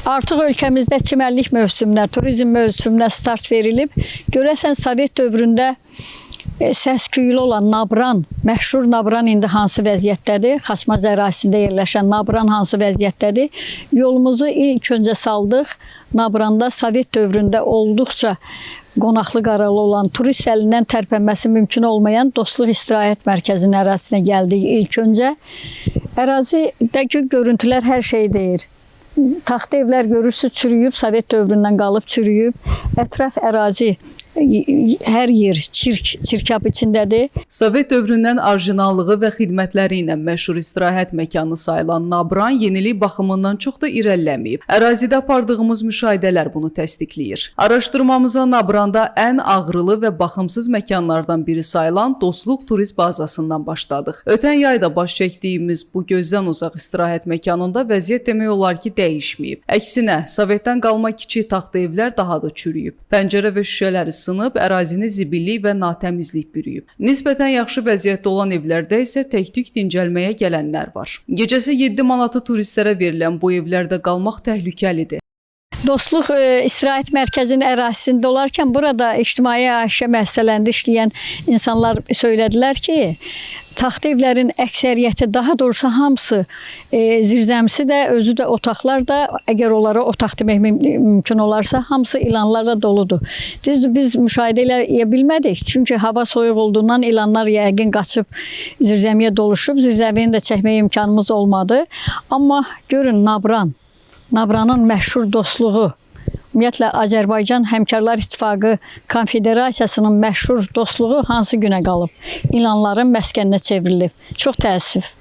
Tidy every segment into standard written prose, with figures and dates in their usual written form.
Artıq ölkəmizdə çimərlik mövsümünə, turizm mövsümünə start verilib. Görəsən Sovet dövründə səs-küylü olan Nabran, məşhur Nabran indi hansı vəziyyətdədir? Xaçmaz ərazisində yerləşən Nabran hansı vəziyyətdədir? Yolumuzu ilk öncə saldıq. Nabranda Sovet dövründə olduqca qonaqlı qaralı olan, turist əlindən tərpənməsi mümkün olmayan Dostluq İstirahət Mərkəzinin ərazisinə gəldik ilk öncə. Ərazidəki görüntülər hər şey deyir. Taxta evlər görürsünüz, çürüyüb, Sovet dövründən qalıb çürüyüb. Ətraf ərazi, hər yer çirkab içindədir. Sovet dövründən orijinallığı və xidmətləri ilə məşhur istirahət məkanı sayılan Nabran yenilik baxımından çox da irəliləməyib. Ərazidə apardığımız müşahidələr bunu təsdiqləyir. Araşdırmamıza Nabranda ən ağrılı və baxımsız məkanlardan biri sayılan Dostluq Turist Bazasından başladıq. Ötən yayda baş çəkdiyimiz bu gözdən uzaq istirahət məkanında vəziyyət demək olar ki, dəyişməyib. Əksinə, Sovetdən qalma kiçik taxta evlər daha da çürüyüb. Pəncərə və şüşələri sınıb, ərazini zibillik və natəmizlik bürüyüb. Nisbətən yaxşı vəziyyətdə olan evlərdə isə tək-tük dincəlməyə gələnlər var. Gecəsi 7 manatı turistlərə verilən bu evlərdə qalmaq təhlükəlidir. Dostluq İstirahət Mərkəzinin ərazisində olarkən burada ictimai əşya müəssisələrində işləyən insanlar söylədilər ki, taxta evlərin əksəriyyəti, daha doğrusu hamısı, zirzəmisi də, özü də otaqlar da, əgər onlara otaq demək mümkün olarsa, hamısı ilanlarla doludur. Düzdür, biz müşahidə eləyə bilmədik, çünki hava soyuq olduğundan ilanlar yəqin qaçıb zirzəmiyə doluşub, zirzəmini də çəkməyə imkanımız olmadı. Amma görün Nabranın məşhur dostluğu, ümumiyyətlə Azərbaycan Həmkarlar İttifaqı Konfederasiyasının məşhur dostluğu hansı günə qalıb? İlanların məskəninə çevrilib. Çox təəssüf.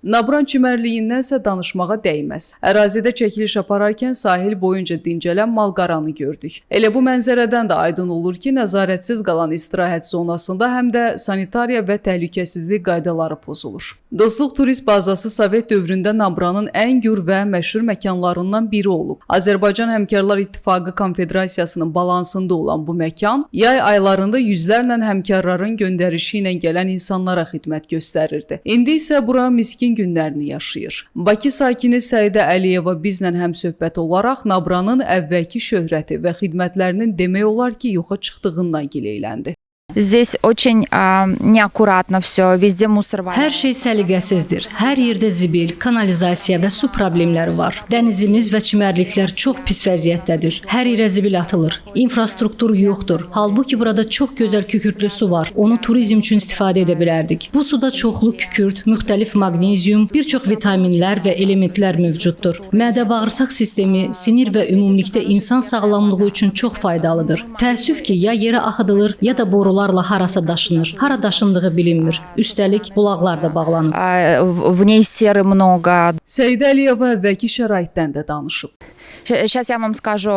Nabran çimərliyindənsə danışmağa dəyməz. Ərazidə çəkiliş apararkən sahil boyunca dincələn malqaranı gördük. Elə bu mənzərədən də aydın olur ki, nəzarətsiz qalan istirahət zonasında həm də sanitariya və təhlükəsizlik qaydaları pozulur. Dostluq Turist Bazası Sovet dövründə Nabranın ən gür və məşhur məkanlarından biri olub. Azərbaycan Həmkarlar İttifaqı Konfederasiyasının balansında olan bu məkan, yay aylarında yüzlərlə həmkarların göndərişi ilə gələn insanlara xidmət göstərirdi. İndi isə bura miskin günlərini yaşayır. Bakı sakini Səidə Əliyeva bizlə həmsöhbət olaraq Nabranın əvvəlki şöhrəti və xidmətlərinin demək olar ki, yoxa çıxdığından gileyləndi. Здесь очень неаккуратно все, везде мусор валяется. Hər şey səliqəsizdir. Hər yerdə zibil, kanalizasiya və su problemləri var. Dənizimiz və çimərliklər çox pis vəziyyətdədir. Hər yerə zibil atılır. İnfrastruktur yoxdur. Halbuki burada çox gözəl kükürtlü su var. Onu turizm üçün istifadə edə bilərdik. Bu suda çoxlu kükürt, müxtəlif maqnezium, bir çox vitaminlər və elementlər mövcuddur. Mədə-bağırsaq sistemi, sinir və ümumilikdə insan sağlamlığı üçün çox faydalıdır. Təəssüf ki, ya yerə axıdılır, ya da borularla harasa daşınır. Hara daşındığı bilinmir. Üstəlik bulaqlar da bağlanıb. В ней серы много. Səidə Əliyeva əvvəlki şəraitdən də danışıb. Сейчас я вам скажу,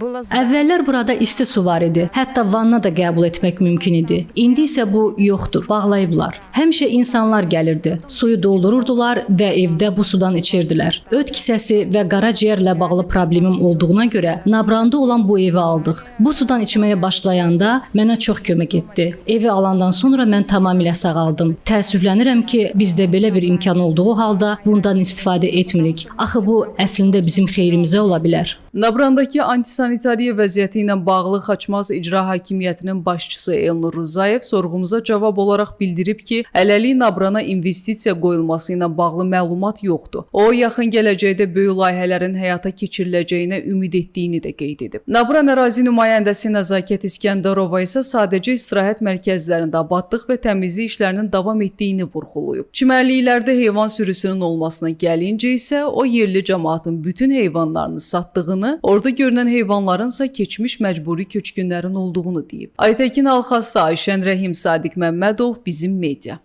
было... Əvvəllər burada isti su var idi. Hətta vanna da qəbul etmək mümkün idi. İndi isə bu yoxdur. Bağlayıblar. Həmişə insanlar gəlirdi. Suyu doldururdular və evdə bu sudan içirdilər. Öd kisəsi və qaraciyərlə bağlı problemim olduğuna görə Nabranda olan bu evi aldıq. Bu sudan içməyə başlayanda mənə çox kömək etdi. Evi alandan sonra mən tamamilə sağaldım. Təəssüflənirəm ki, bizdə belə bir imkan olduğu halda bundan istifadə etmirik. Axı bu əslində bizim xeyrimizə ola bilər. Nabrandakı antisanitariya vəziyyəti ilə bağlı Xaçmaz İcra Hakimiyyətinin başçısı Elnur Rızayev sorğumuza cavab olaraq bildirib ki, hələlik Nabrana investisiya qoyulması ilə bağlı məlumat yoxdur. O, yaxın gələcəkdə böyük layihələrin həyata keçiriləcəyinə ümid etdiyini də qeyd edib. Nabran ərazi nümayəndəsi Nəzakət İskəndərova isə sadəcə istirahət mərkəzlərində abadlıq və təmizlik işlərinin davam etdiyini vurğulayıb. Çimərliklərdə heyvan sürüsünün olmasına gəlincə isə o yerli cəmaatın bütün heyvanlarını satdığını, orada görünən heyvanlarınsa keçmiş məcburi köçkünlərin olduğunu deyib. Aytəkin Alxasta, Ayşən Rəhim, Sadiq Məmmədov, Bizim Media.